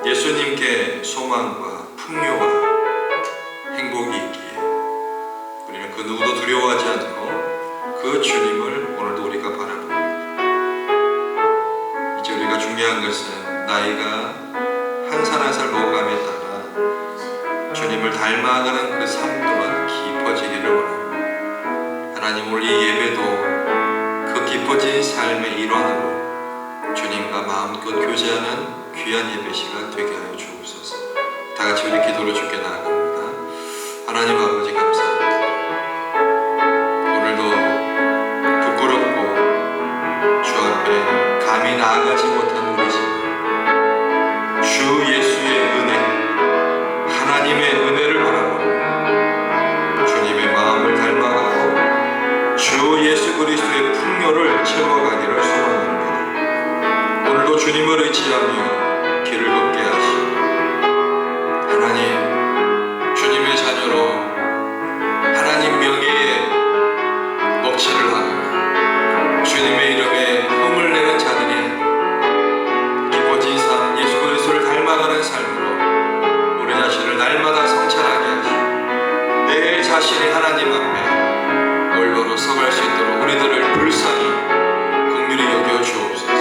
예수님께 소망과 풍요와 행복이 있기에 우리는 그 누구도 두려워하지 않고 그 주님을 오늘도 우리가 바라봅니다. 이제 우리가 중요한 것은 나이가 한 살 한 살 먹어감에 따라 주님을 닮아가는 그 삶 또한 깊어지기를 원합니다. 하나님, 오늘 이 예배도 그 깊어진 삶의 일환으로 주님과 마음껏 교제하는 귀한 예배 시간 되게 하여 주옵소서. 다 같이 우리 기도로 주께 나아갑니다. 하나님 아버지 감사합니다. 오늘도 부끄럽고 주 앞에 감히 나아가지 못한 우리지만 주 예수의 은혜, 하나님의 은혜를 바라보고 주님의 마음을 닮아가고 주 예수 그리스도의 풍요를 채워가기를 소망합니다. 오늘도 주님을 의지하며 길을 걷게 하시고 하나님, 주님의 자녀로 하나님 명예에 먹칠을 하고 주님의 이름에 흠을 내는 자들이 깊어진 삶, 예수 그리스도를 닮아가는 삶으로 우리 자신을 날마다 성찰하게 하시고 내 자신이 하나님 앞에 올바로 서갈 수 있도록 우리들을 불쌍히 긍휼히 여겨 주옵소서.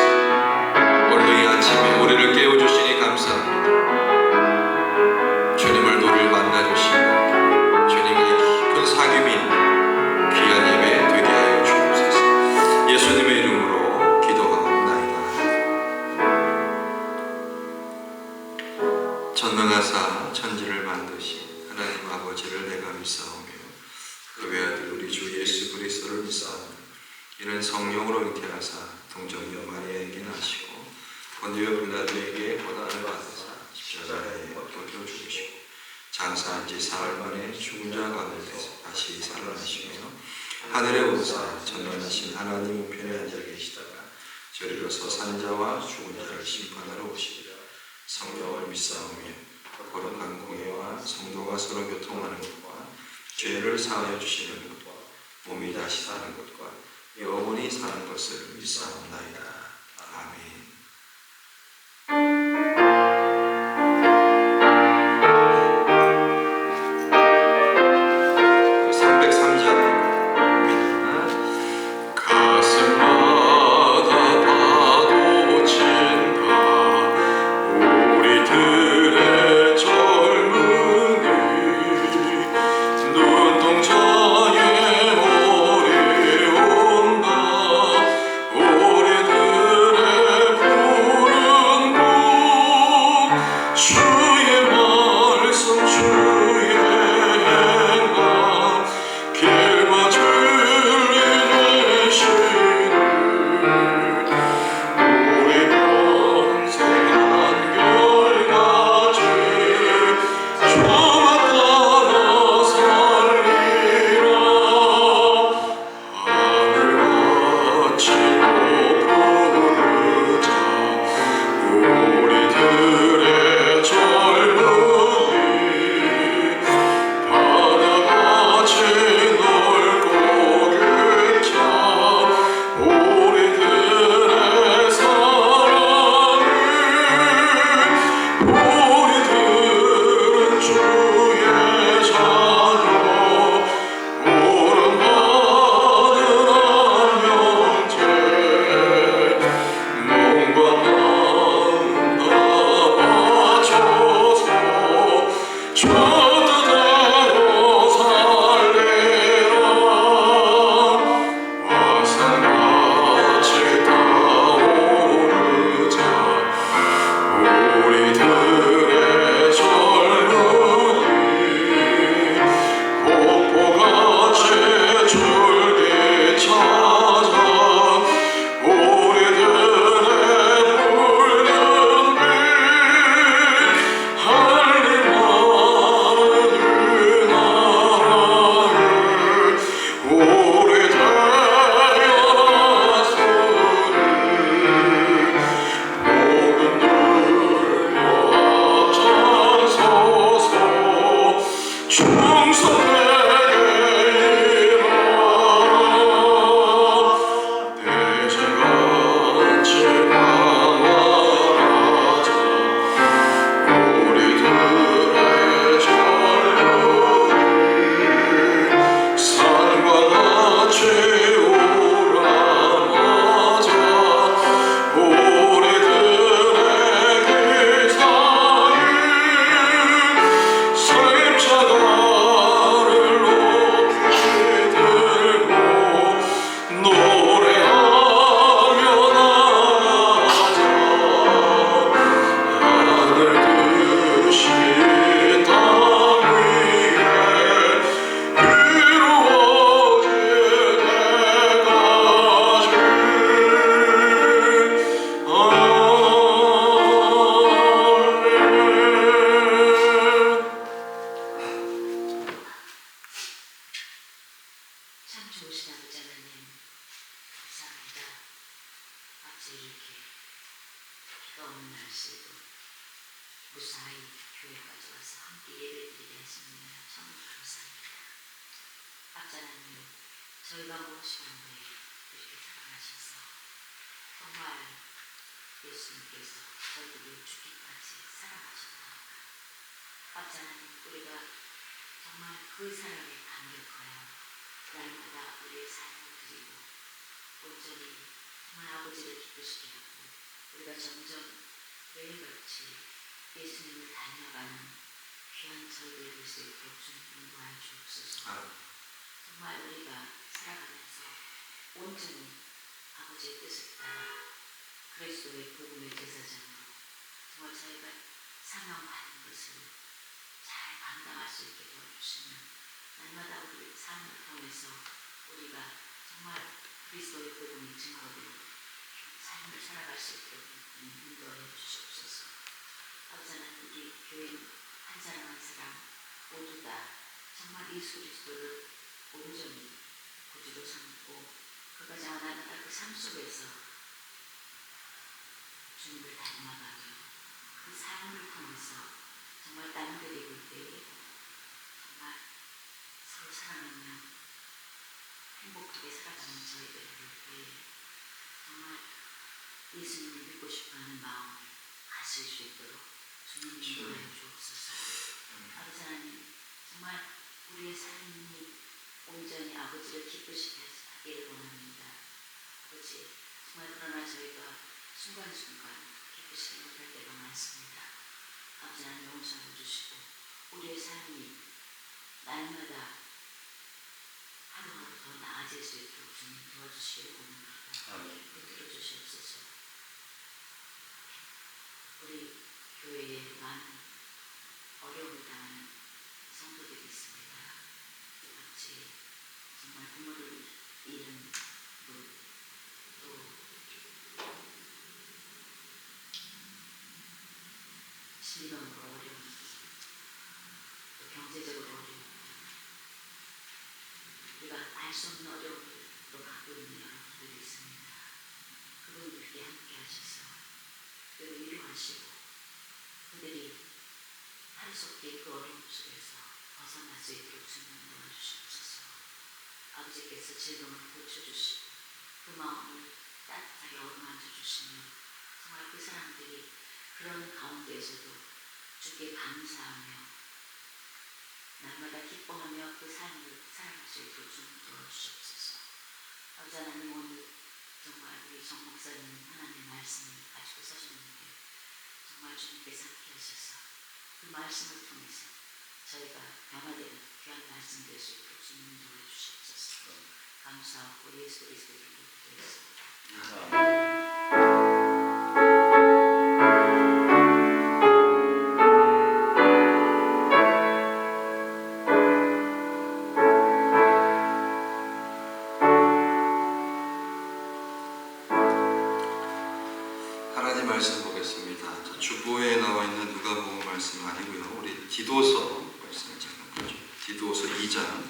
오늘도 이 아침에 우리를 깨워주시니 감사합니다. 주님을 우리를 만나주시고 주님의 깊은 사귐이 귀한 예배 되게 하여 주옵소서. 예수님의 이름으로 기도하옵나이다. 전능하사 천지를 만드신 하나님 아버지를 내가 믿사오며 그 외아들 우리 주 예수 그리스도를 믿사오며 이는 성령으로 잉태하사 동정녀 마리아에게 나시고 본디오 빌라도에게 고난을 받으사 십자가에 못 죽으시고 장사한 지 사흘 만에 죽은 자 가운데서 다시 살아나시며 하늘에 오르사 전능하신 하나님 우편에 앉아 계시다가 저리로서 산 자와 죽은 자를 심판하러 오시리라. 성령을 믿사오며 거룩한 공예와 성도가 서로 교통하는 것과 죄를 사하여 주시는 것과 몸이 다시 사는 것과 영원히 사는 것을 믿사옵나이다. 아멘. 우리들의 참 좋으신 아버지 하나님 감사합니다. 아버지 이렇게 비가 오는 날씨에도 무사히 교회까지 와서 함께 예배드리게 하시느냐 참 감사합니다. 아버지 하나님 저희가 무엇이었는데 이렇게 사랑하셔서 정말 예수님께서 저희들을 죽기까지 사랑하셨나이다. 아버지 하나님 우리가 정말 그 사랑에 감격하여 날마다 우리의 삶을 드리고 온전히 정말 아버지를 기쁘시게 하고 우리가 점점 매일같이 예수님을 닮아가는 귀한 저희들 될 수 있도록 주님 인도하여 주옵소서. 정말 우리가 살아가면서 온전히 아버지의 뜻을 따라 그리스도의 복음의 제사장으로 정말 저희가 사명받은 것을 잘 감당할 수 있게 도와주시면 날마다 우리 삶을 통해서 우리가 정말 그리스도의 복음이 증거되고 삶을 살아갈 수 있도록 인도해 주시옵소서. 아버지 하나님 우리 교인 한 사람 한 사람 모두 다 정말 예수 그리스도를 온전히 구주로 삼고 그가 자원하는 그 삶 속에서 주님을 닮아가며 그 삶을 통해서 정말 남들이 볼 때에 정말 서로 사랑하며 행복하게 살아가는 저희들을 볼 때에 정말 예수님을 믿고 싶어하는 마음을 가질 수 있도록 주님 인도하여 주옵소서. 아버지 하나님 정말 우리의 삶이 온전히 아버지를 기쁘시게 하기를 원합니다. 아버지 정말 그러나 저희가 순간순간 기쁘시지 못할 때가 많습니다. 아버지 하나님 용서해 주시고 우리의 삶이 날마다 하루하루 더 나아질 수 있도록 주님 도와주시기를 원합니다. 붙들어 주시옵소서. 우리 교회에 많은 어려움을 당하는 성도들이 있습니다. 아버지 정말 부모를 잃은 분, 또 신병으로 어려운 분, 또 경제적으로 어려운 분, 우리가 알 수 없는 어려움으로 갖고 있는 여러분들이 있습니다. 그분들께 함께 하셔서 그들을 위로하시고 그들이 하루속히 그 어려움 속에서 벗어날 수 있도록 주님 도와주시옵소서. 아버지께서 질병을 고쳐주시고 그 마음을 따뜻하게 어루만져 주시며 정말 그 사람들이 그런 가운데에서도 주께 감사하며 날마다 기뻐하며 그 삶을 살아갈 수 있도록 주님 도와주시옵소서. 아버지 하나님 오늘 정말 우리 정 목사님 하나님의 말씀을 가지고 서셨는데 정말 주님께서 함께 하셔서 그 말씀을 통해서 저희가 변화되는 귀한 말씀 될 수 있도록 주님 도와주시옵소서. 감사하고 예수 그리스도의 이름으로 기도했습니다. 하나님 말씀 보겠습니다. 주보에 나와 있는 누가복음 말씀 아니고요. 우리 디도서 말씀을 잠깐 보죠. 디도서 2장.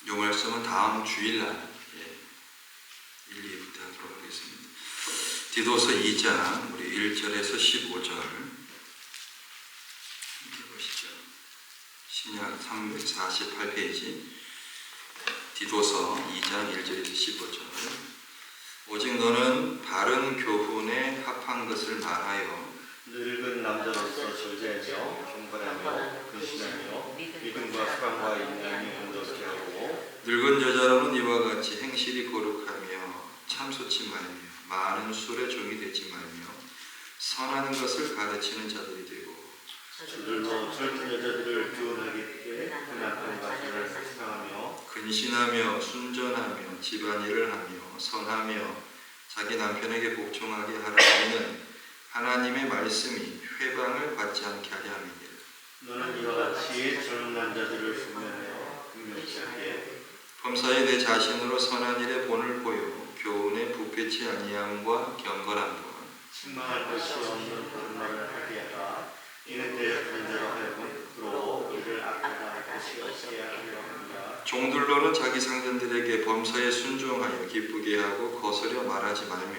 이 말씀은 다음 주일날 1, 2부터 하도록 하겠습니다. 디도서 2장 우리 1절에서 15절 함께 보시죠. 신약 348페이지 디도서 2장 1절에서 15절. 오직 너는 바른 교훈에 합한 것을 말하여 늙은 남자로서 절제하며 경건하며 근신하며 믿음과 사랑과 인내하며 온전케 하고 늙은 여자로는 이와 같이 행실이 거룩하며 참소치 말며 많은 술에 종이 되지 말며 선한 것을 가르치는 자들이 되고 저들로 젊은 여자들을 교훈하게 되 그 남편과 자녀를 사랑하며 근신하며 순전하며 집안일을 하며 선하며 자기 남편에게 복종하게 하라. 이는 하나님의 말씀이 회방을 받지 않게 하려 함이니라. 너는 이와 같이 젊은 남자들을 숙면하여 금명치하게 범사에 내 자신으로 선한 일에 본을 보여 교훈에 부패치 아니함과 경건함과 책망할 것이 없는 그런 말을 하게 하라. 이는 대역한 자로 하여금 부끄러워 이를 악하다 것이 없게 하려 합니다. 종들로는 자기 상전들에게 범사에 순종하여 기쁘게 하고 거스려 말하지 말며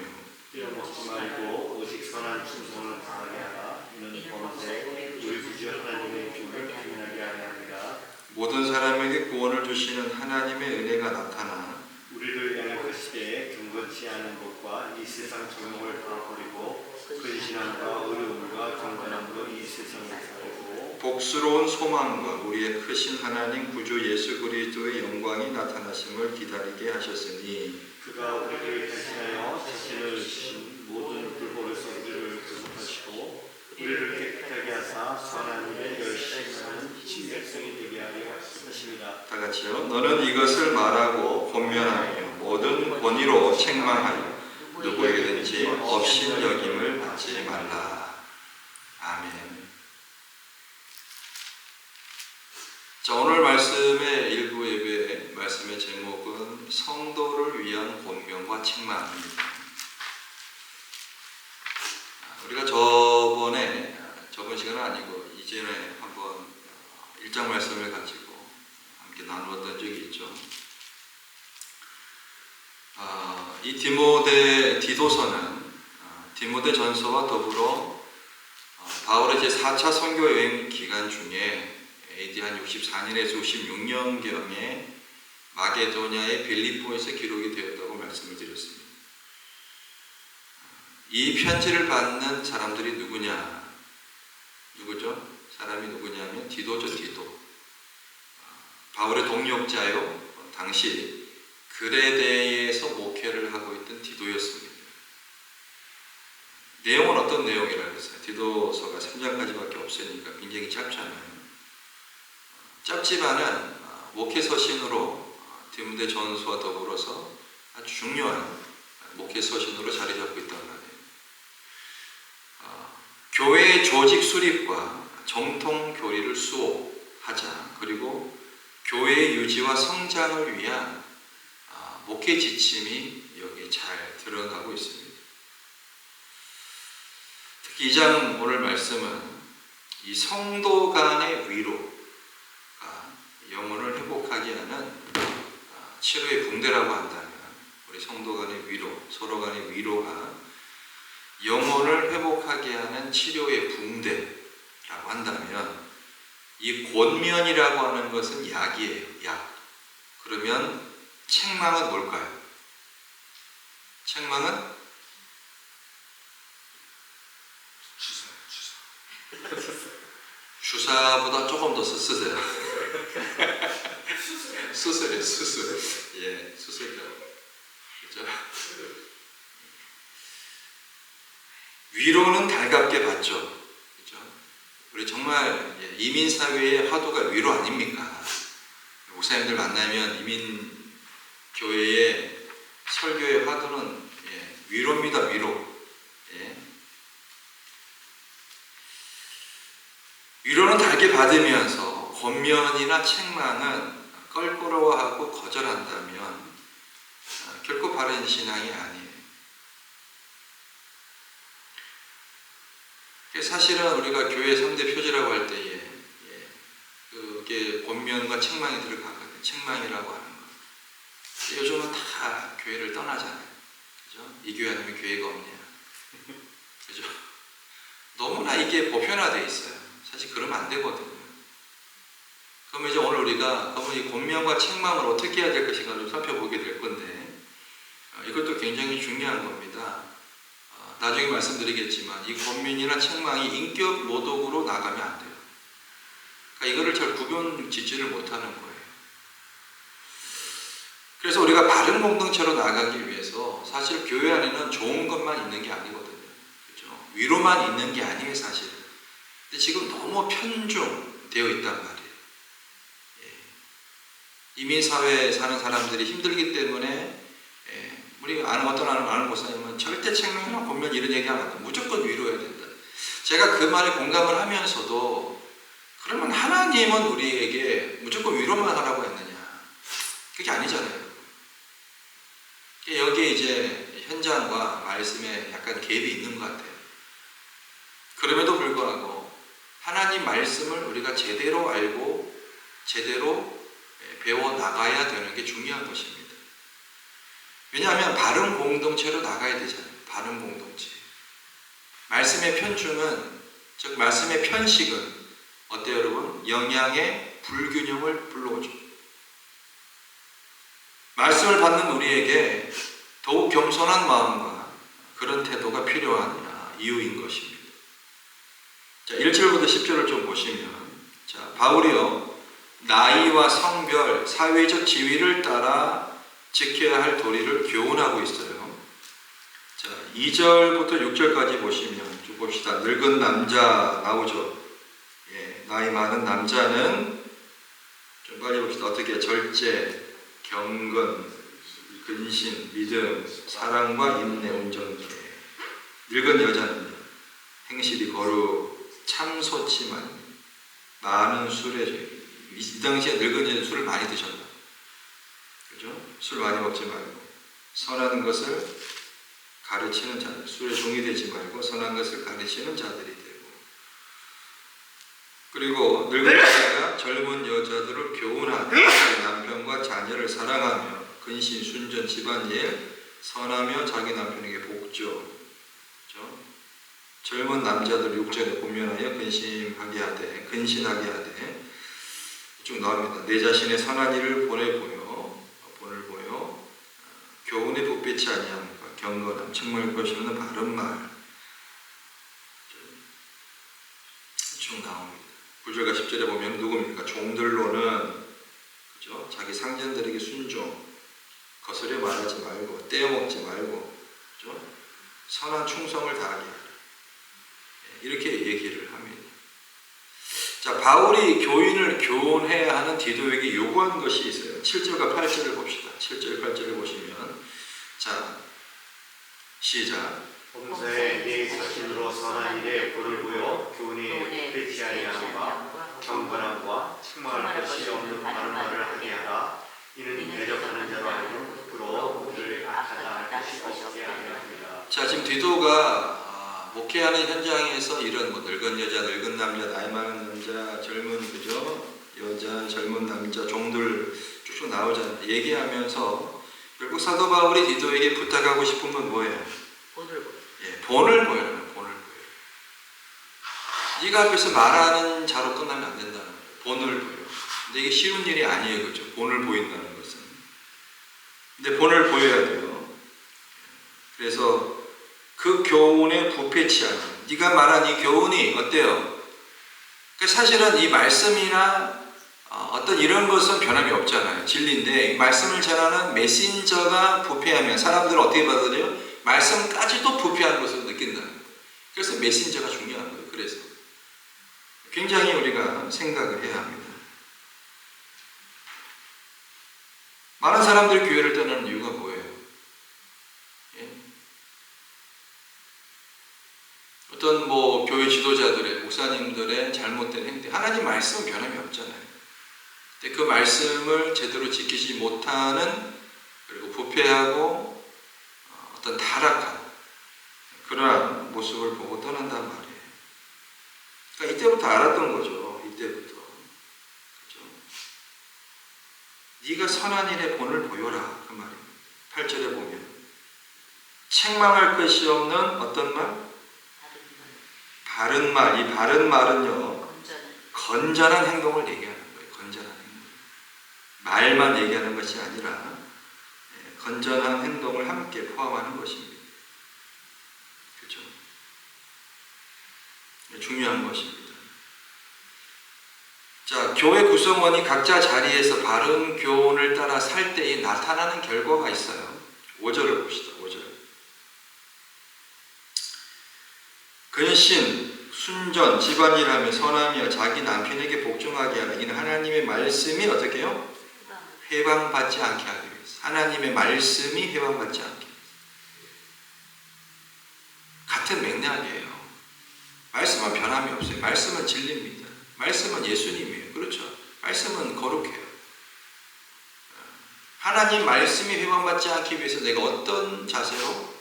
빼앗지 말고 오직 선한 충성을 다하게 하라. 이는 범사에 우리 구주 하나님의 교를 기민하게 하려 함이라. 모든 사람에게 구원을 주시는 하나님의 은혜가 나타나 우리를 양육하시되 경건치 않은 것과 이 세상 정욕을 버리고 근신함과 의로움과 경건함으로 이 세상을 살고 복스러운 소망과 우리의 크신 하나님 구주 예수 그리스도의 영광이 나타나심을 기다리게 하셨으니 그가 우리를 대신하여 자신을 주신 모든 불법에서 우리를 구속하시고 우리를 깨끗하게 하사 선한 일에 열심히 하는 신백성이 되게 하려 하십니다. 다 같이요. 너는 이것을 말하고 권면하며 모든 권위로 책망하여 누구에게든지 업신 여김을 받지 말라. 아멘. 자, 오늘 말씀의 일부 예배 말씀의 제목은 성도를 위한 권면과 책망입니다. 우리가 저번 시간은 아니고 이전에 한번 1장 말씀을 가지고 함께 나누었던 적이 있죠. 이 디도서는 디모데 전서와 더불어 바울의 제4차 선교 여행 기간 중에 AD 한 64년에서 56년경에 마게도냐의 빌립보에서 기록이 되었다고 말씀을 드렸습니다. 이 편지를 받는 사람들이 누구죠? 사람이 누구냐면 디도죠, 디도. 바울의 동역자요. 당시 그레데에서 목회를 하고 있던 디도였습니다. 내용은 어떤 내용이라고 했어요? 디도서가 3장까지밖에 없으니까 굉장히 짧잖아요. 짧지만은 목회 서신으로 디모데 전서와 더불어서 아주 중요한 목회 서신으로 자리 잡고 있단 말이에요. 교회의 조직 수립과 정통 교리를 수호하자. 그리고 교회의 유지와 성장을 위한 목회 지침이 여기 잘 드러나고 있습니다. 특히 2장 오늘 말씀은 이 성도 간의 위로가 영혼을 회복하게 하는 치료의 붕대라고 한다면, 우리 성도 간의 위로, 서로 간의 위로가 영혼을 회복하게 하는 치료의 붕대라고 한다면, 이 권면이라고 하는 것은 약이에요. 약. 그러면 책망은 뭘까요? 책망은 주사보다 조금 더 쓰세요. 수술이에요, 수술. 예, 수술이요. 그죠? 위로는 달갑게 받죠. 그죠? 우리 정말 이민사회의 화두가 위로 아닙니까? 목사님들 만나면 이민교회의 설교의 화두는 위로입니다, 위로. 위로는 달게 받으면서 권면이나 책망은 껄끄러워하고 거절한다면 결코 바른 신앙이 아니에요. 사실은 우리가 교회 3대 표지라고 할 때에 그게 권면과 책망이 들어가거든요. 책망이라고 하는 거. 요즘은 다 교회를 떠나잖아요. 그죠? 이 교회 아니면 교회가 없냐. 그죠? 너무나 이게 보편화되어 있어요. 사실 그러면 안 되거든요. 그러면 이제 오늘 우리가 이 권면과 책망을 어떻게 해야 될 것인가 좀 살펴보게 될 건데, 이것도 굉장히 중요한 겁니다. 나중에 말씀드리겠지만 이 권면이나 책망이 인격 모독으로 나가면 안 돼요. 그러니까 이거를 잘 구분 짓지를 못하는 거예요. 그래서 우리가 바른 공동체로 나가기 위해서 사실 교회 안에는 좋은 것만 있는 게 아니거든요. 그렇죠? 위로만 있는 게 아니에요, 사실은. 근데 지금 너무 편중되어 있단 말이에요. 이민사회에 사는 사람들이 힘들기 때문에 우리 아는 목사님은 절대 책망이나 권면 이런 얘기하면 안 돼. 무조건 위로해야 된다. 제가 그 말에 공감을 하면서도 그러면 하나님은 우리에게 무조건 위로만 하라고 했느냐? 그게 아니잖아요. 여기에 이제 현장과 말씀에 약간 갭이 있는 것 같아요. 그럼에도 불구하고 하나님 말씀을 우리가 제대로 알고 제대로 배워나가야 되는 게 중요한 것입니다. 왜냐하면 바른 공동체로 나가야 되잖아요. 바른 공동체. 말씀의 편중은, 즉 말씀의 편식은 어때요 여러분? 영양의 불균형을 불러오죠. 말씀을 받는 우리에게 더욱 겸손한 마음과 그런 태도가 필요한 이유인 것입니다. 자, 1절부터 10절을 좀 보시면, 자, 바울이요, 나이와 성별, 사회적 지위를 따라 지켜야 할 도리를 교훈하고 있어요. 자, 2절부터 6절까지 보시면 쭉 봅시다. 늙은 남자 나오죠. 예, 나이 많은 남자는 좀 빨리 봅시다. 어떻게 절제, 경건, 근신, 믿음, 사랑과 인내, 온전케. 늙은 여자는요, 행실이 거룩, 참소치만, 많은 술에 이 당시에 늙은 여자는 술을 많이 드셨나? 그죠? 술 많이 먹지 말고 선한 것을 가르치는 자들, 술에 종이되지 말고 선한 것을 가르치는 자들이 되고, 그리고 늙은 여자가 젊은 여자들을 교훈하고 남편과 자녀를 사랑하며 근신, 순전, 집안일, 선하며 자기 남편에게 복조. 그렇죠? 젊은 남자들 6절에 고면하여 근신하게 하되 쭉 나옵니다. 내 자신의 선한 일을 본을 보여 교훈에 부패치 아니함과 경건함, 책망할 것이 없는 바른 말. 쭉 나옵니다. 9절과 10절에 보면 누굽니까? 종들로는, 그죠? 자기 상전들에게 순종, 거스려 말하지 말고 떼어먹지 말고, 그죠? 선한 충성을 다하게 하라. 이렇게 얘기를 합니다. 자, 바울이 교인을 교훈해야 하는 디도에게 요구한 것이 있어요. 7절과 8절을 봅시다. 7절, 8절을 보시면, 자, 시작. 범사에 네 자신으로 선한 일에 본을 보여 교훈에 부패치 아니함과 경건함과 책망할 것이 없는 바른 말을 하게 하라. 이는 대적하는 자로 하여금 부러 우리를 악하다 할 것이 없게 하려 합니다. 자, 지금 디도가 목회하는 현장에서 이런 늙은 여자, 늙은 남자, 나이 많은 남자, 젊은, 그죠? 여자, 젊은 남자, 종들 쭉쭉 나오잖아요. 얘기하면서 결국 사도 바울이 디도에게 부탁하고 싶은 건 뭐예요? 본을 보여. 예, 본을 보여요. 본을 보여요. 네가 앞에서 말하는 자로 끝나면 안 된다는 거예요. 본을 보여. 근데 이게 쉬운 일이 아니에요. 그죠? 본을 보인다는 것은. 근데 본을 보여야 돼요. 그래서 그 교훈에 부패치 않아. 네가 말한 이 교훈이 어때요? 사실은 이 말씀이나 어떤 이런 것은 변함이 없잖아요. 진리인데 이 말씀을 전하는 메신저가 부패하면 사람들은 어떻게 받아들여요? 말씀까지도 부패한 것으로 느낀다는 거예요. 그래서 메신저가 중요한 거예요. 그래서 굉장히 우리가 생각을 해야 합니다. 많은 사람들이 교회를 떠나는 이유가 뭐예요? 예? 어떤 교회 지도자들의, 목사님들의 잘못된 행태, 하나님 말씀은 변함이 없잖아요. 근데 그 말씀을 제대로 지키지 못하는, 그리고 부패하고 어떤 타락한 그러한 모습을 보고 떠난단 말이에요. 그러니까 이때부터 알았던 거죠. 이때부터. 그죠? 네가 선한 일에 본을 보여라. 그 말입니다. 8절에 보면 책망할 것이 없는 어떤 말? 바른 말. 이 바른 말은요, 건전한 행동을 얘기하는 거예요. 건전한 행동. 말만 얘기하는 것이 아니라 건전한 행동을 함께 포함하는 것입니다. 그렇죠? 중요한 것입니다. 자, 교회 구성원이 각자 자리에서 바른 교훈을 따라 살 때에 나타나는 결과가 있어요. 5절을 봅시다. 5절. 근신, 순전, 집안일하며 선하며 자기 남편에게 복종하게 하라. 이는 하나님의 말씀이 어떻게 해요? 회방받지 않게 하기 위해서. 하나님의 말씀이 회방받지 않게. 같은 맥락이에요. 말씀은 변함이 없어요. 말씀은 진리입니다. 말씀은 예수님이에요. 그렇죠? 말씀은 거룩해요. 하나님 말씀이 회방받지 않기 위해서 내가 어떤 자세로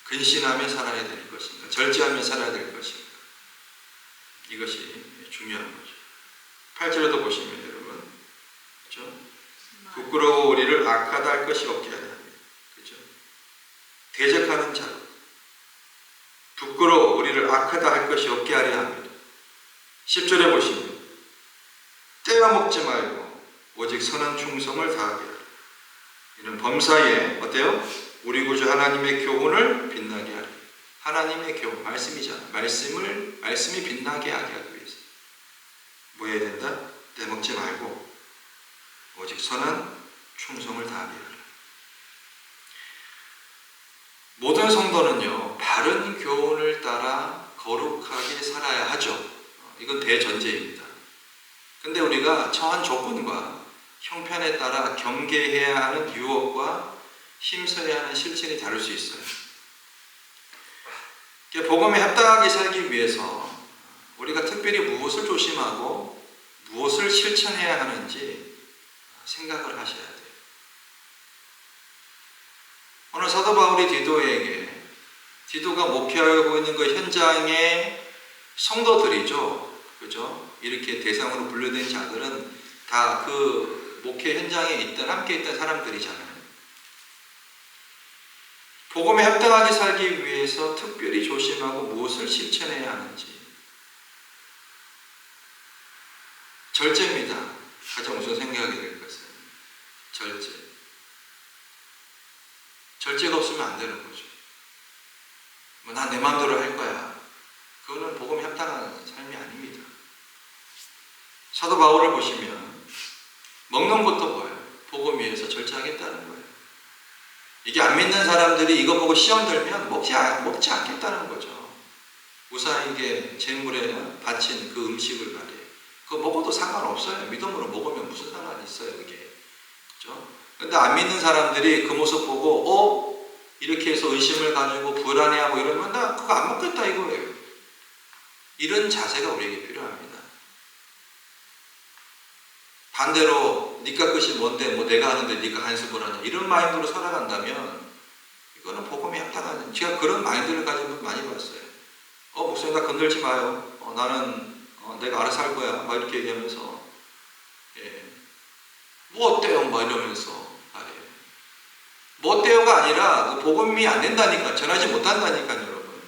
근신하며 살아야 될 것인가, 절제하며 살아야 될 것인가, 이것이 중요한 거죠. 8절에도 보시면 여러분, 우리를 악하다 할 것이 없게 하려 합니다. 그죠? 대적하는 자, 부끄러워 우리를 악하다 할 것이 없게 하려 합니다. 10절에 보시면 떼어먹지 말고 오직 선한 충성을 다하게 하라. 이는 범사에 어때요? 우리 구주 하나님의 교훈을 빛나게 하라. 하나님의 교훈, 말씀이잖아. 말씀이 빛나게 하게 하기 위해서 뭐 해야 된다? 떼먹지 말고 오직 선한 충성을 다하게 하라. 모든 성도는요, 바른 교훈을 따라 거룩하게 살아야 하죠. 이건 대전제입니다. 근데 우리가 처한 조건과 형편에 따라 경계해야 하는 유혹과 힘써야 하는 실천이 다를 수 있어요. 복음에 합당하게 살기 위해서 우리가 특별히 무엇을 조심하고 무엇을 실천해야 하는지 생각을 하셔야 돼요. 오늘 사도 바울이 디도가 목회하고 있는 그 현장의 성도들이죠. 그죠? 이렇게 대상으로 분류된 자들은 다 그 목회 현장에 함께 있던 사람들이잖아요. 복음에 합당하게 살기 위해서 특별히 조심하고 무엇을 실천해야 하는지. 절제입니다. 가장 우선 생각하게 될 것은 절제. 절제가 없으면 안 되는 거죠. 난 내 마음대로 할 거야. 그거는 복음에 합당한 삶이 아닙니다. 사도 바울을 보시면 먹는 것도 뭐예요? 복음 위해서 절제하겠다는 거예요. 이게 안 믿는 사람들이 이거 보고 시험 들면 먹지 않겠다는 거죠. 우상에게 제물에 바친 그 음식을 말이에요. 그거 먹어도 상관없어요. 믿음으로 먹으면 무슨 상관이 있어요, 그게. 그죠? 근데 안 믿는 사람들이 그 모습 보고, 이렇게 해서 의심을 가지고 불안해하고 이러면 나 그거 안 먹겠다 이거예요. 이런 자세가 우리에게 필요합니다. 반대로 니가 끝이 뭔데 뭐 내가 하는데 니가 간섭을 하냐 이런 마인드로 살아간다면 이거는 복음에 합당한, 제가 그런 마인드를 가진 분 많이 봤어요. 목사님 나 건들지 마요. 나는 내가 알아서 할 거야. 막 이렇게 얘기하면서 뭐 어때요? 막 이러면서 말해요. 뭐 어때요가 아니라 복음이 안 된다니까, 전하지 못한다니까요, 여러분.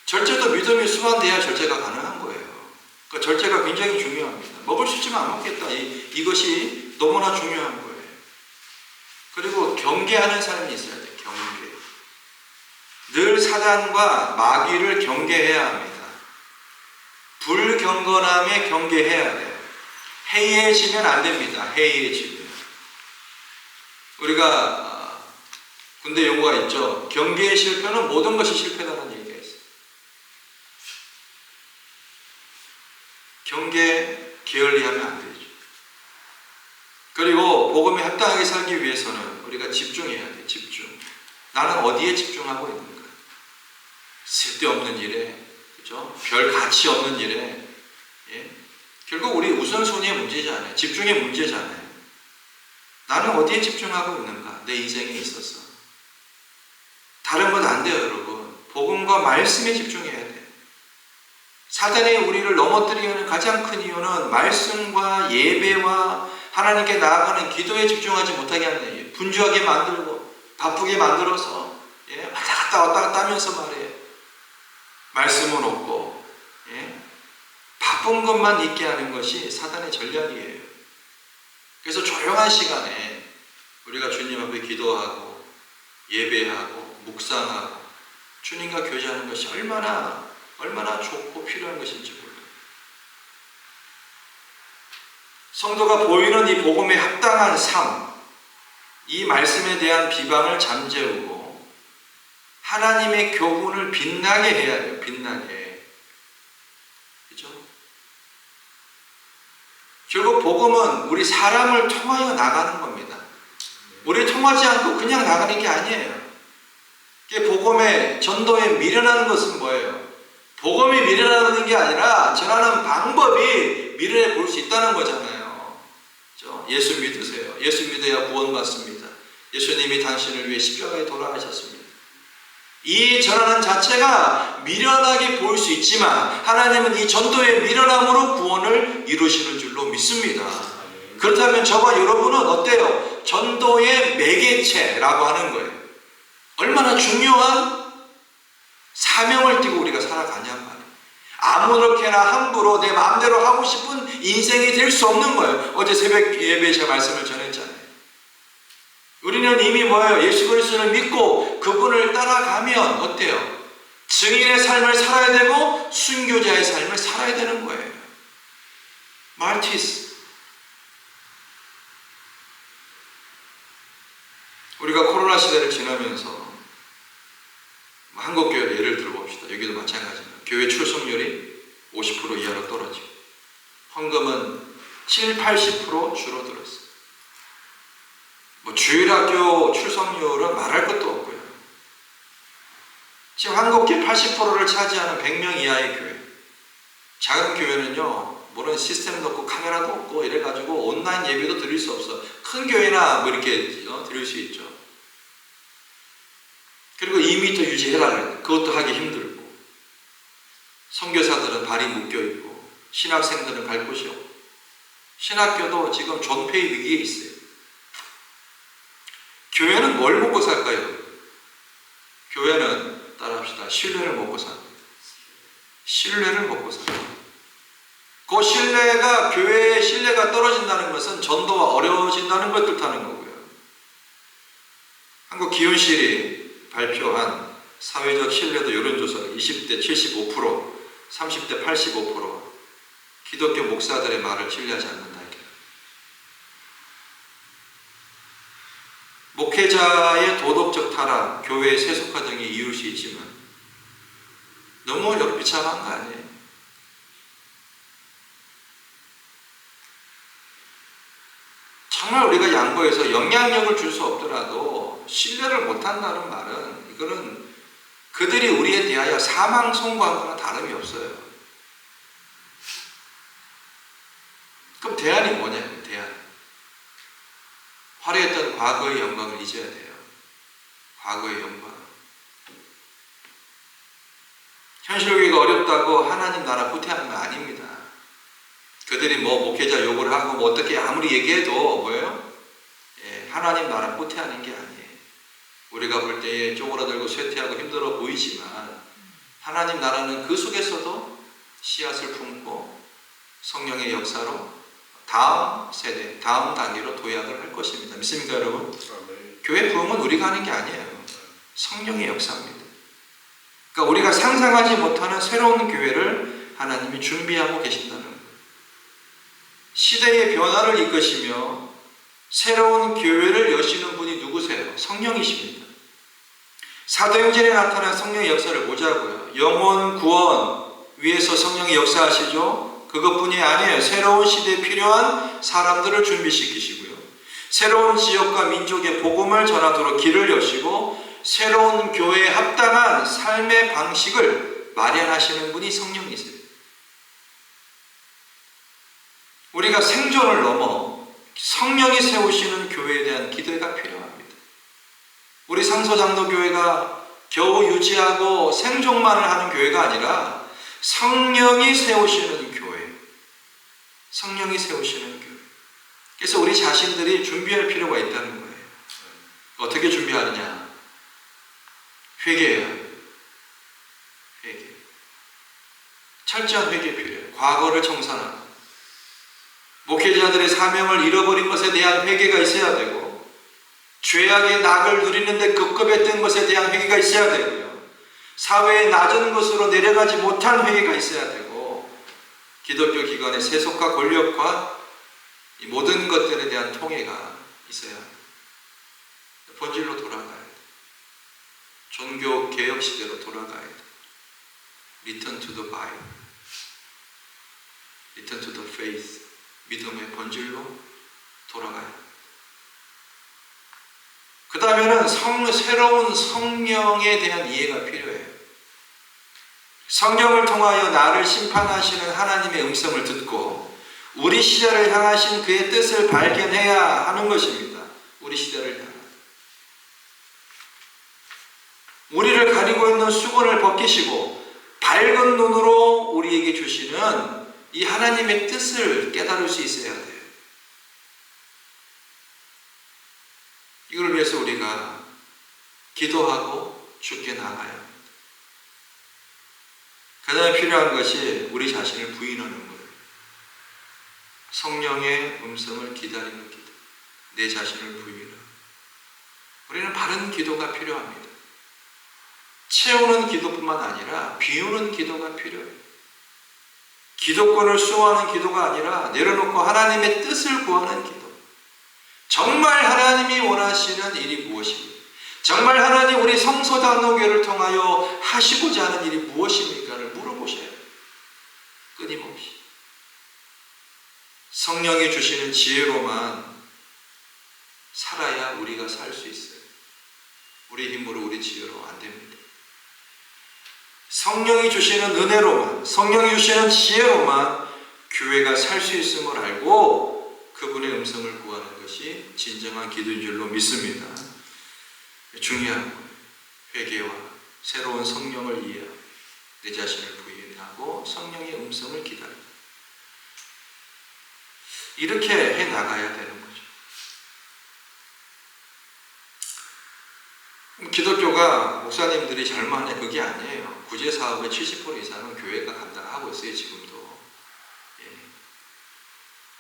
절제도 믿음이 수반돼야 절제가 가능한 거예요. 그러니까 절제가 굉장히 중요합니다. 먹을 수 있지만 안 먹겠다. 이것이 너무나 중요한 거예요. 그리고 경계하는 삶이 있어야 돼요. 경계. 늘 사단과 마귀를 경계해야 합니다. 불경건함에 경계해야 돼요. 해이해지면 안 됩니다. 해이해지면. 우리가 군대 용어가 있죠. 경계의 실패는 모든 것이 실패다는 얘기가 있어요. 경계 게을리하면 안 되죠. 그리고 복음에 합당하게 살기 위해서는 우리가 집중해야 돼요. 집중. 나는 어디에 집중하고 있는가? 쓸데없는 일에, 그죠? 별 가치 없는 일에, 결국 우리 우선순위의 문제잖아요. 집중의 문제잖아요. 나는 어디에 집중하고 있는가? 내 인생에 있어서. 다른 건 안 돼요, 여러분. 복음과 말씀에 집중해야 돼요. 사단이 우리를 넘어뜨리는 가장 큰 이유는 말씀과 예배와 하나님께 나아가는 기도에 집중하지 못하게 하는 거예요. 분주하게 만들고 바쁘게 만들어서 왔다 갔다 하면서 말이에요. 말씀은 없고 바쁜 것만 있게 하는 것이 사단의 전략이에요. 그래서 조용한 시간에 우리가 주님 앞에 기도하고 예배하고 묵상하고 주님과 교제하는 것이 얼마나 좋고 필요한 것인지 몰라요. 성도가 보이는 이 복음에 합당한 삶, 이 말씀에 대한 비방을 잠재우고 하나님의 교훈을 빛나게 해야 돼요. 빛나게. 그죠? 결국 복음은 우리 사람을 통하여 나가는 겁니다. 우리 통하지 않고 그냥 나가는 게 아니에요. 복음의 전도에 미련한 것은 뭐예요? 복음이 미련하는 게 아니라 전하는 방법이 미련해 볼 수 있다는 거잖아요. 그렇죠? 예수 믿으세요. 예수 믿어야 구원받습니다. 예수님이 당신을 위해 십자가에 돌아가셨습니다. 이 전하는 자체가 미련하게 보일 수 있지만 하나님은 이 전도의 미련함으로 구원을 이루시는 줄로 믿습니다. 그렇다면 저와 여러분은 어때요? 전도의 매개체라고 하는 거예요. 얼마나 중요한 사명을 띠고 우리가 살아가냔 말이에요. 아무렇게나 함부로 내 마음대로 하고 싶은 인생이 될 수 없는 거예요. 어제 새벽 예배에 제가 말씀을 전했잖아요. 우리는 이미 뭐예요? 예수 그리스도를 믿고 그분을 따라가면 어때요? 증인의 삶을 살아야 되고 순교자의 삶을 살아야 되는 거예요. 마르티스. 우리가 코로나 시대를 지나면서 한국교회 예를 들어봅시다. 여기도 마찬가지입니다. 교회 출석률이 50% 이하로 떨어지고 헌금은 70, 80% 줄어들었어요. 주일학교 출석률은 말할 것도 없고요. 지금 한국교회 80%를 차지하는 100명 이하의 교회. 작은 교회는요, 모르는 시스템도 없고 카메라도 없고 이래가지고 온라인 예배도 드릴 수 없어. 큰 교회나 뭐 이렇게 드릴 수 있죠. 그리고 2m 유지해달라는 그것도 하기 힘들고, 선교사들은 발이 묶여있고 신학생들은 갈 곳이 없고, 신학교도 지금 존폐의 위기에 있어요. 교회는 뭘 먹고 살까요? 교회는 따라합시다. 신뢰를 먹고 삽니다. 신뢰를 먹고 삽니다. 그 신뢰가, 교회의 신뢰가 떨어진다는 것은 전도가 어려워진다는 걸 뜻하는 거고요. 한국기원실이 발표한 사회적 신뢰도 여론조사 20대 75%, 30대 85% 기독교 목사들의 말을 신뢰하지 않는다. 목회자의 도덕적 타락, 교회의 세속화 등이 이유일 수 있지만 너무 비참한 거 아니에요? 정말 우리가 양보해서 영향력을 줄 수 없더라도 신뢰를 못한다는 말은, 이거는 그들이 우리에 대하여 사망 선고한 거나 다름이 없어요. 그럼 대안이 뭐냐면, 대안. 화려했던 과거의 영광을 잊어야 돼요. 과거의 영광. 현실교회가 어렵다고 하나님 나라 후퇴하는 거 아닙니다. 그들이 목회자 욕을 하고 어떻게 아무리 얘기해도 뭐예요? 하나님 나라 후퇴하는 게 아니에요. 우리가 볼 때에 쪼그라들고 쇠퇴하고 힘들어 보이지만 하나님 나라는 그 속에서도 씨앗을 품고 성령의 역사로 다음 세대, 다음 단계로 도약을 할 것입니다. 믿습니까, 여러분? 교회 부흥은 우리가 하는 게 아니에요. 성령의 역사입니다. 그러니까 우리가 상상하지 못하는 새로운 교회를 하나님이 준비하고 계신다는 거예요. 시대의 변화를 이끄시며 새로운 교회를 여시는 분이 누구세요? 성령이십니다. 사도행전에 나타난 성령의 역사를 보자고요. 영혼 구원 위해서 성령이 역사하시죠. 그것뿐이 아니에요. 새로운 시대에 필요한 사람들을 준비시키시고요. 새로운 지역과 민족의 복음을 전하도록 길을 여시고 새로운 교회에 합당한 삶의 방식을 마련하시는 분이 성령이세요. 우리가 생존을 넘어 성령이 세우시는 교회에 대한 기대가 필요합니다. 우리 상소장로교회가 겨우 유지하고 생존만을 하는 교회가 아니라 성령이 세우시는 교회, 성령이 세우시는 교회. 그래서 우리 자신들이 준비할 필요가 있다는 거예요. 어떻게 준비하느냐? 회개해야 해요. 회개. 철저한 회개 필요해요. 과거를 청산하고 목회자들의 사명을 잃어버린 것에 대한 회개가 있어야 되고, 죄악의 낙을 누리는데 급급했던 것에 대한 회개가 있어야 되고요. 사회의 낮은 곳으로 내려가지 못한 회개가 있어야 되고, 기독교 기관의 세속과 권력과 이 모든 것들에 대한 통해가 있어야 합니다. 본질로 돌아가야 돼요. 종교 개혁 시대로 돌아가야 돼요. Return to the Bible. Return to the faith. 믿음의 본질로 돌아가야 돼요. 그 다음에는 새로운 성령에 대한 이해가 필요해요. 성령을 통하여 나를 심판하시는 하나님의 음성을 듣고 우리 시대를 향하신 그의 뜻을 발견해야 하는 것입니다. 우리 시대를 향한. 우리를 가리고 있는 수건을 벗기시고 밝은 눈으로 우리에게 주시는 이 하나님의 뜻을 깨달을 수 있어야 돼요. 그래서 우리가 기도하고 죽게 나가야 합니다. 그 다음에 필요한 것이 우리 자신을 부인하는 거예요. 성령의 음성을 기다리는 기도. 내 자신을 부인하고. 우리는 바른 기도가 필요합니다. 채우는 기도뿐만 아니라 비우는 기도가 필요해요. 기도권을 수호하는 기도가 아니라 내려놓고 하나님의 뜻을 구하는 기도. 정말 하나님이 원하시는 일이 무엇입니까? 정말 하나님 우리 성소단노교를 통하여 하시고자 하는 일이 무엇입니까를 물어보셔야 해요. 끊임없이. 성령이 주시는 지혜로만 살아야 우리가 살 수 있어요. 우리 힘으로 우리 지혜로 안 됩니다. 성령이 주시는 은혜로만, 성령이 주시는 지혜로만 교회가 살 수 있음을 알고 그분의 음성을 구하는 것이 진정한 기도인 줄로 믿습니다. 중요한 거예요. 회개와 새로운 성령을 이해하고 내 자신을 부인하고 성령의 음성을 기다리고 이렇게 해나가야 되는 거죠. 기독교가 목사님들이 잘못하냐 그게 아니에요. 구제사업의 70% 이상은 교회가 감당하고 있어요. 지금도.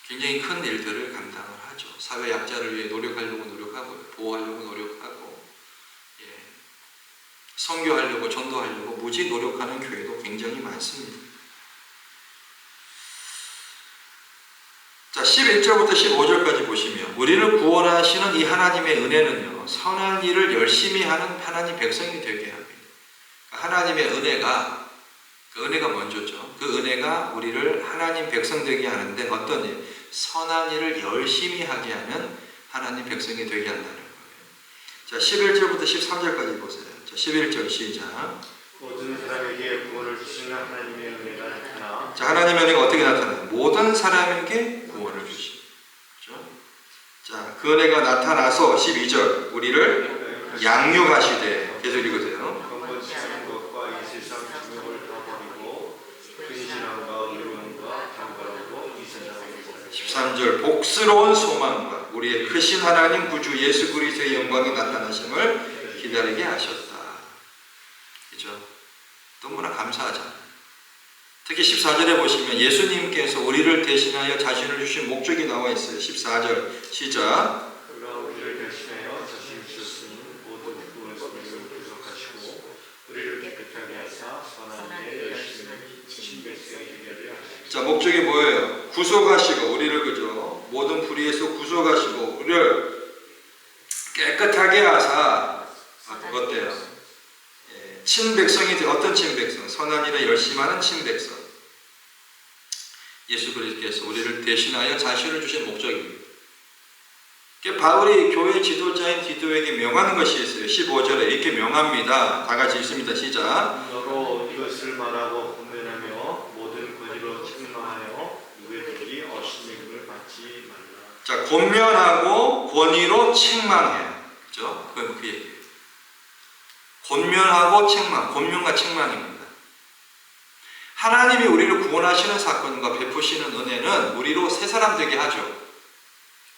굉장히 큰 일들을 감당을 하죠. 사회 약자를 위해 노력하려고 노력하고요. 보호하려고 노력하고 선교하려고 전도하려고 무지 노력하는 교회도 굉장히 많습니다. 자, 11절부터 15절까지 보시면 우리를 구원하시는 이 하나님의 은혜는요, 선한 일을 열심히 하는 하나님 백성이 되게 합니다. 하나님의 은혜가, 그 은혜가 먼저죠. 그 은혜가 우리를 하나님 백성 되게 하는데 어떤 일? 선한 일을 열심히 하게 하는 하나님 백성이 되게 한다는 거예요. 자, 11절부터 13절까지 보세요. 자, 11절 시작. 모든 사람에게 구원을 주시는 하나님의 은혜가 나타나. 자, 하나님의 은혜가 어떻게 나타나요? 모든 사람에게 구원을 주시죠. 그렇죠? 자, 그 은혜가 나타나서 12절 우리를 양육하시되 계속 읽으세요. 번거지 않은 것과 이 세상 중욕을 다 버리고 근신함과 의로움과 경건하고 이 세상에 13절 복스러운 소망과 우리의 크신 하나님 구주 예수 그리스도의 영광이 나타나심을 기다리게 하셨다. 그죠? 너무나 감사하잖아요. 특히 14절에 보시면 예수님께서 우리를 대신하여 자신을 주신 목적이 나와 있어요. 14절 시작. 그가 우리를 대신하여 자신을 주셨으니 모든 구원에서 우리를 구속하시고 우리를 깨끗하게 하사 선한 일에 열심히 신백성이 되게 하시고. 자, 목적이 뭐예요? 구속하시고 우리를 그죠? 모든 불의에서 구속하시고 우리를 깨끗하게 하사 어때요? 친백성이 어떤 친백성? 선한 일에 열심히 하는 친백성. 예수 그리스도께서 우리를 대신하여 자신을 주신 목적입니다. 바울이 교회 지도자인 디도에게 명하는 것이 있어요. 15절에 이렇게 명합니다. 다 같이 읽습니다. 시작. 너로 이것을 말하고 권면하며 모든 권위로 책망하여 누구에게 어신임을 받지 말라. 자, 권면하고 권위로 책망해. 그죠? 그건 그 얘기예요. 권면하고 책망, 권면과 책망입니다. 하나님이 우리를 구원하시는 사건과 베푸시는 은혜는 우리로 새 사람 되게 하죠.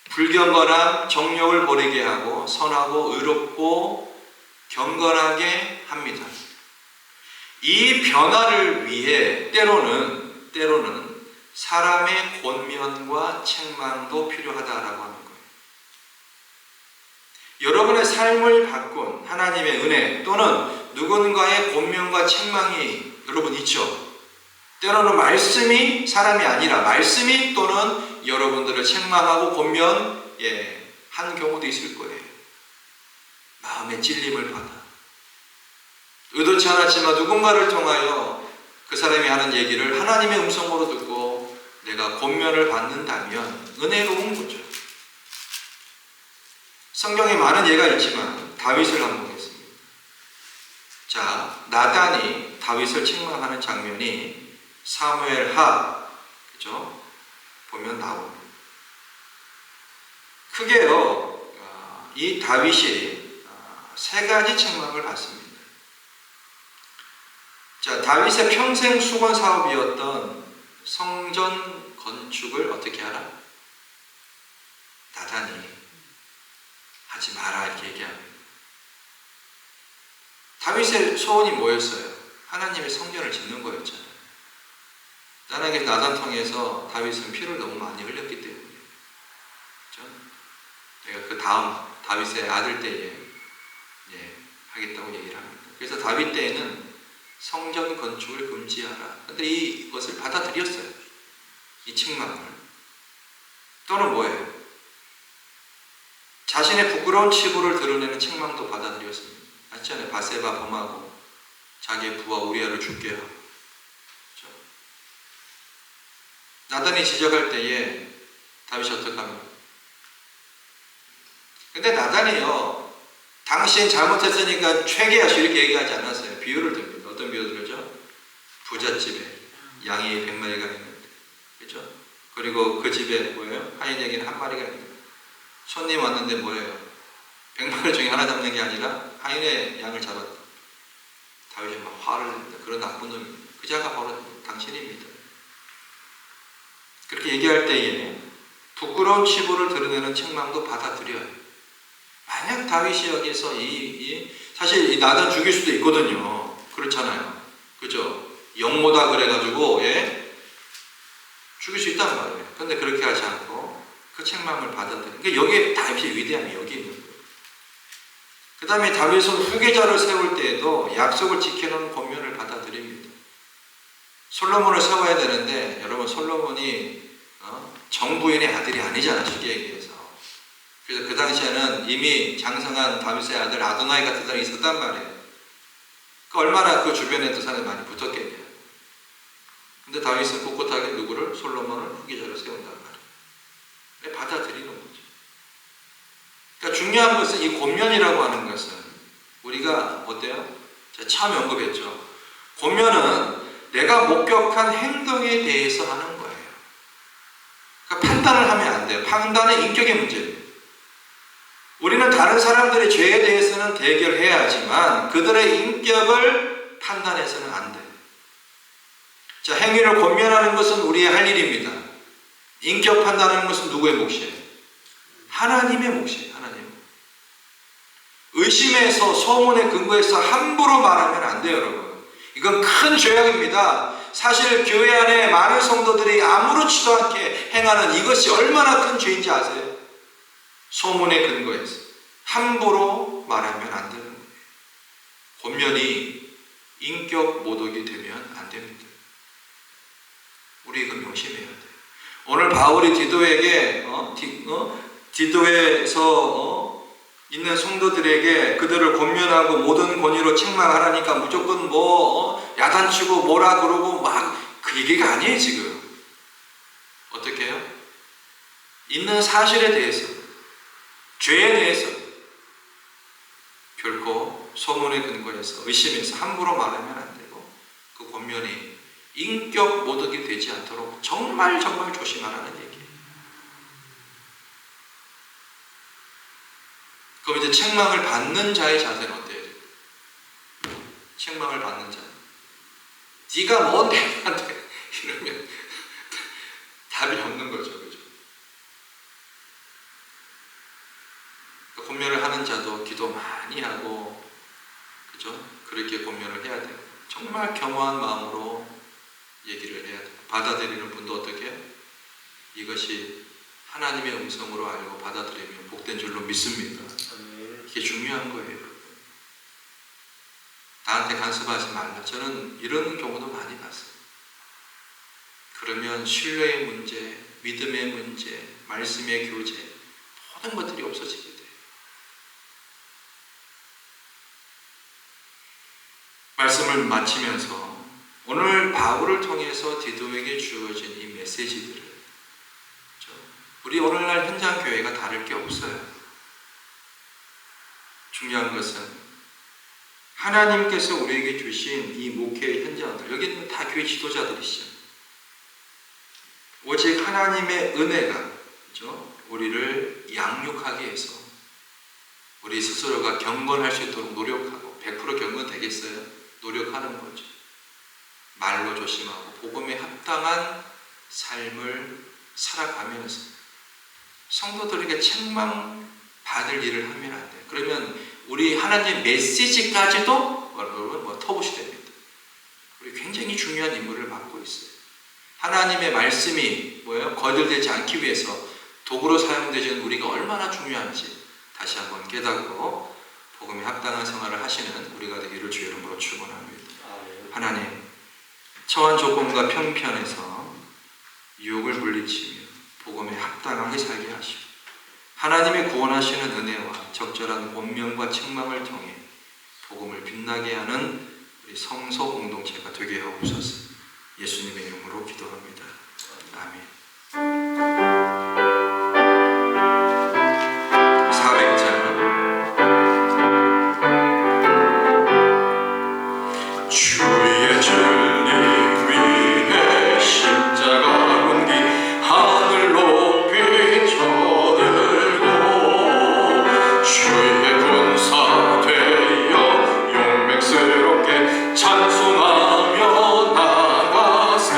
불경건한 정욕을 버리게 하고 선하고 의롭고 경건하게 합니다. 이 변화를 위해 때로는 사람의 권면과 책망도 필요하다라고 하는 거예요. 여러분의 삶을 바꾼 하나님의 은혜 또는 누군가의 권면과 책망이 여러분 있죠. 때로는 말씀이 사람이 아니라 말씀이 또는 여러분들을 책망하고 권면 한 경우도 있을 거예요. 마음의 찔림을 받아 의도치 않았지만 누군가를 통하여 그 사람이 하는 얘기를 하나님의 음성으로 듣고 내가 권면을 받는다면 은혜로운 거죠. 성경에 많은 예가 있지만 다윗을 한번 보겠습니다. 자, 나단이 다윗을 책망하는 장면이 사무엘하 그죠? 보면 나옵니다. 크게요, 이 다윗이 세 가지 책망을 받습니다. 자, 다윗의 평생 수건 사업이었던 성전 건축을 어떻게 하라? 나단이 하지 마라 이렇게 얘기합니다. 다윗의 소원이 뭐였어요? 하나님의 성전을 짓는 거였잖아요. 떠나게 나단 통해서 다윗은 피를 너무 많이 흘렸기 때문에, 그렇죠? 내가 그 다음 다윗의 아들 때에 하겠다고 얘기를 합니다. 그래서 다윗 때에는 성전 건축을 금지하라. 근데 이것을 받아들였어요. 이 책망을. 또는 뭐예요? 자신의 부끄러운 치부를 드러내는 책망도 받아들였습니다. 맞잖아요. 바세바 범하고 자기의 부하 우리아를 죽게 하고. 그렇죠? 나단이 지적할 때에 다윗이 어떻게 합니까? 근데 나단이요, 당신 잘못했으니까 회개하시오 이렇게 얘기하지 않았어요. 비유를 듭니다. 어떤 비유를 들죠? 부잣집에 양이 100마리가 있는데, 그렇죠? 그리고 그 집에 뭐예요? 하인에게는 한 마리가 있는데, 손님 왔는데 뭐예요? 100마리 중에 하나 잡는 게 아니라 하인의 양을 잡았다. 다윗이 막 화를 냅니다. 그런 나쁜 놈입니다. 그 자가 바로 당신입니다. 그렇게 얘기할 때에 부끄러운 치부를 드러내는 책망도 받아들여요. 만약 다윗이 여기서 사실 이 나단 죽일 수도 있거든요. 그렇잖아요. 그죠? 영모다 그래가지고 죽일 수 있단 말이에요. 근데 그렇게 하지 않고 그 책망을 받아들여요. 그러니까 여기에 다윗의 위대함이 여기 있는 거예요. 그 다음에 다윗은 후계자를 세울 때에도 약속을 지키는 권면을 받아들입니다. 솔로몬을 세워야 되는데, 여러분 솔로몬이 정부인의 아들이 아니잖아, 쉽게 얘기해서. 그래서 그 당시에는 이미 장성한 다윗의 아들 아도나이 같은 사람이 있었단 말이에요. 얼마나 그 주변에도 사람이 많이 붙었겠냐. 근데 다윗은 꿋꿋하게 누구를? 솔로몬을 후계자로 세운단 말이에요. 받아들이는 거죠. 그러니까 중요한 것은 이 권면이라고 하는 것은 우리가 어때요? 제가 처음에 언급했죠. 권면은 내가 목격한 행동에 대해서 하는 거예요. 그러니까 판단을 하면 안 돼요. 판단은 인격의 문제예요. 우리는 다른 사람들의 죄에 대해서는 대결해야 하지만 그들의 인격을 판단해서는 안 돼요. 자, 행위를 권면하는 것은 우리의 할 일입니다. 인격 판단하는 것은 누구의 몫이에요? 하나님의 몫이에요. 하나님. 의심에서 소문에 근거해서 함부로 말하면 안 돼요, 여러분. 이건 큰 죄악입니다. 사실 교회 안에 많은 성도들이 아무렇지도 않게 행하는 이것이 얼마나 큰 죄인지 아세요? 소문에 근거해서 함부로 말하면 안 되는 거예요. 권면이 인격 모독이 되면 안 됩니다. 우리 이거 명심해야 돼요. 오늘 바울이 디도에게 디도에서 있는 성도들에게 그들을 권면하고 모든 권위로 책망하라니까 무조건 야단치고 뭐라 그러고 막 그 얘기가 아니에요. 지금 어떻게 해요? 있는 사실에 대해서, 죄에 대해서 결코 소문에 근거해서 의심해서 함부로 말하면 안 되고, 그 권면이 인격 모독이 되지 않도록 정말 조심하라는 얘기예요. 그럼 이제 책망을 받는 자의 자세는 어때요? 책망을 받는 자. 네가 뭔데 나한테 이러면 답이 없는 거죠. 그죠? 권면을 하는 자도 기도 많이 하고, 그죠? 그렇게 권면을 해야 돼요. 정말 겸허한 마음으로 얘기를 해야 돼요. 받아들이는 분도 어떻게 해요? 이것이 하나님의 음성으로 알고 받아들이면 복된 줄로 믿습니다. 이게 중요한 거예요. 나한테 간섭하지 말라. 저는 이런 경우도 많이 봤어요. 그러면 신뢰의 문제, 믿음의 문제, 말씀의 교제, 모든 것들이 없어지게 돼요. 말씀을 마치면서 오늘 바울을 통해서 디도에게 주어진 이 메시지들을, 우리 오늘날 현장 교회가 다를 게 없어요. 중요한 것은 하나님께서 우리에게 주신 이 목회의 현장들, 여기는 다 교회 지도자들이시죠. 오직 하나님의 은혜가, 그렇죠? 우리를 양육하기 위해서 우리 스스로가 경건할 수 있도록 노력하고, 100% 경건 되겠어요? 노력하는 거죠. 말로 조심하고 복음에 합당한 삶을 살아가면서 성도들에게 책망 받을 일을 하면 안 돼. 그러면 우리 하나님의 메시지까지도 여러분 터부시 됩니다. 우리 굉장히 중요한 임무를 맡고 있어요. 하나님의 말씀이 뭐예요? 거들되지 않기 위해서 도구로 사용되는 우리가 얼마나 중요한지 다시 한번 깨닫고 복음에 합당한 생활을 하시는 우리가 되기를 주의 이름으로 축원합니다. 하나님, 처한 조건과 편편에서 유혹을 물리치며 복음에 합당하게 살게 하시고 하나님의 구원하시는 은혜와 적절한 본명과 책망을 통해 복음을 빛나게 하는 우리 성소 공동체가 되게 하옵소서. 예수님의 이름으로 기도합니다. 아멘. 400장 주의 진리 위에 십자가 군기 하늘 높이 쳐들고 주의 군사 되어 용맹스럽게 찬송하며 나가세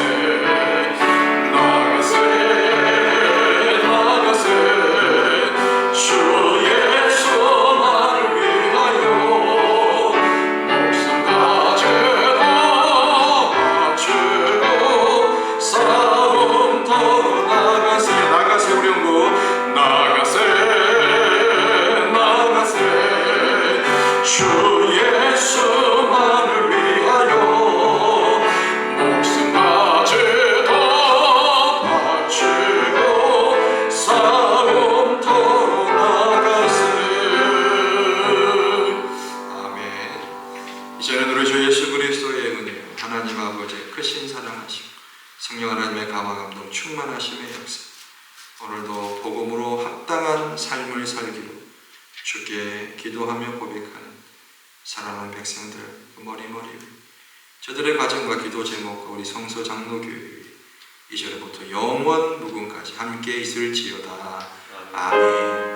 주의 수만을 위하여 목숨 가제다 바치고 싸움터로 나가세 우리 영구 나가세 주의 수만을 위하여 목숨 가제다 바치고 싸움터로 나가세. 아멘. 이제는 우리 주 예수 그리스도의 은혜, 하나님 아버지의 크신 사랑하심, 성령 하나님의 감화 감동 충만하심의 역사, 오늘도 복음으로 합당한 삶을 살기로 주께 기도하며 고백하는 사랑하는 백성들 머리머리 저들의 가정과 기도 제목과 우리 성소 장로교회 이제로부터 영원 무궁까지 함께 있을지어다. 아멘.